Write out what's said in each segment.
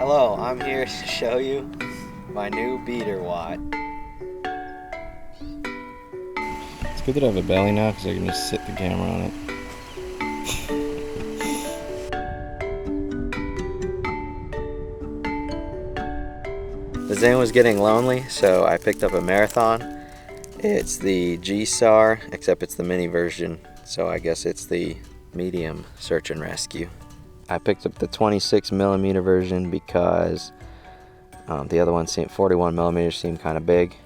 Hello, I'm here to show you my new beater watt. It's good that I have a belly now because I can just sit the camera on it. The Zen was getting lonely, so I picked up a Marathon. It's the MSAR, except it's the mini version, so I guess it's the medium search and rescue. I picked up the 26mm version because the other one seemed 41mm seemed kind of big,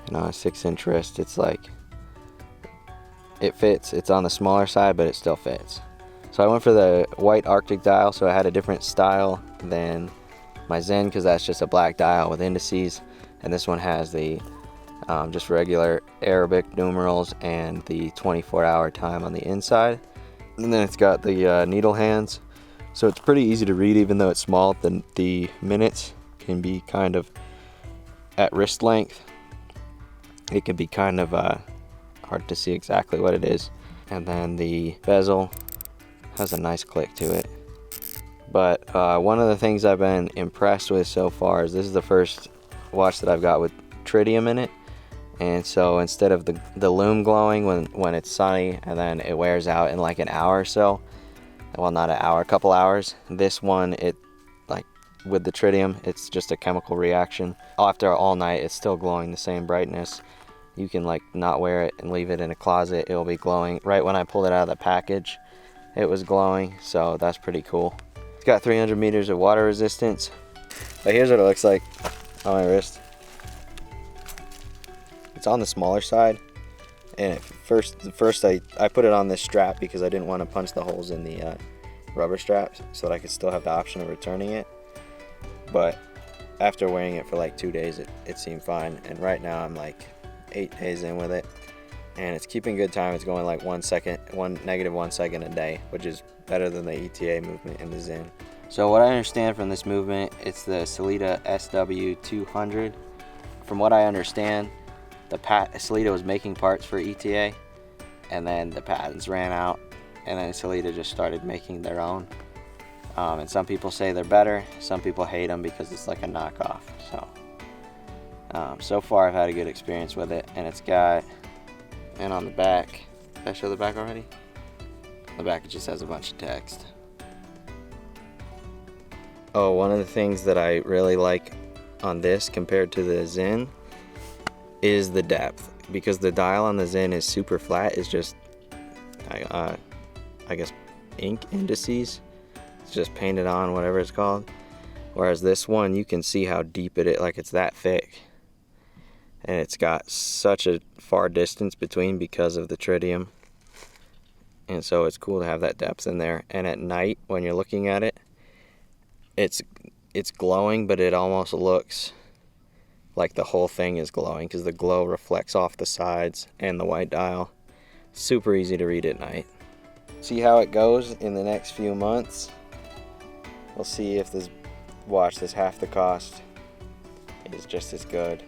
and on a 6-inch wrist, it's like it fits. It's on the smaller side, but it still fits. So I went for the white Arctic dial, so I had a different style than my Zen because that's just a black dial with indices, and this one has the just regular Arabic numerals and the 24-hour time on the inside. And then it's got the needle hands, so it's pretty easy to read even though it's small. The minutes can be kind of at wrist length. It can be kind of hard to see exactly what it is. And then the bezel has a nice click to it. But one of the things I've been impressed with so far is this is the first watch that I've got with tritium in it. And so instead of the lume glowing when it's sunny and then it wears out in like an hour or so, well, not an hour, a couple hours, this one, it like with the tritium, it's just a chemical reaction. After all night, it's still glowing the same brightness. You can like not wear it and leave it in a closet, it'll be glowing. Right when I pulled it out of the package, it was glowing, so that's pretty cool. It's got 300 meters of water resistance. But here's what it looks like on my wrist. It's on the smaller side, and at first I put it on this strap because I didn't want to punch the holes in the rubber straps so that I could still have the option of returning it. But after wearing it for like 2 days, it seemed fine, and right now I'm like 8 days in with it, and it's keeping good time. It's going like -1 second a day, which is better than the ETA movement in the Zen. So what I understand from this movement, it's the Sellita SW200. From what I understand, Sellita was making parts for ETA, and then the patents ran out, and then Sellita just started making their own. And some people say they're better, some people hate them because it's like a knockoff. So far I've had a good experience with it, and it's got, and on the back, did I show the back already? On the back it just has a bunch of text. Oh, one of the things that I really like on this compared to the Zen is the depth, because the dial on the Zen is super flat. It's just I guess ink indices. It's just painted on, whatever it's called. Whereas this one, you can see how deep it is, like it's that thick, and it's got such a far distance between because of the tritium, and so it's cool to have that depth in there. And at night when you're looking at it, it's glowing, but it almost looks like the whole thing is glowing because the glow reflects off the sides and the white dial. Super easy to read at night. See how it goes in the next few months. We'll see if this watch that's half the cost is just as good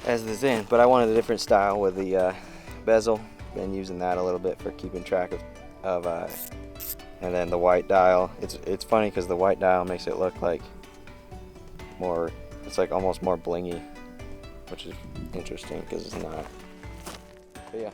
as the Zen, but I wanted a different style with the bezel. Been using that a little bit for keeping track of and then the white dial. It's funny because the white dial makes it look like more, it's like almost more blingy, which is interesting because it's not. But yeah.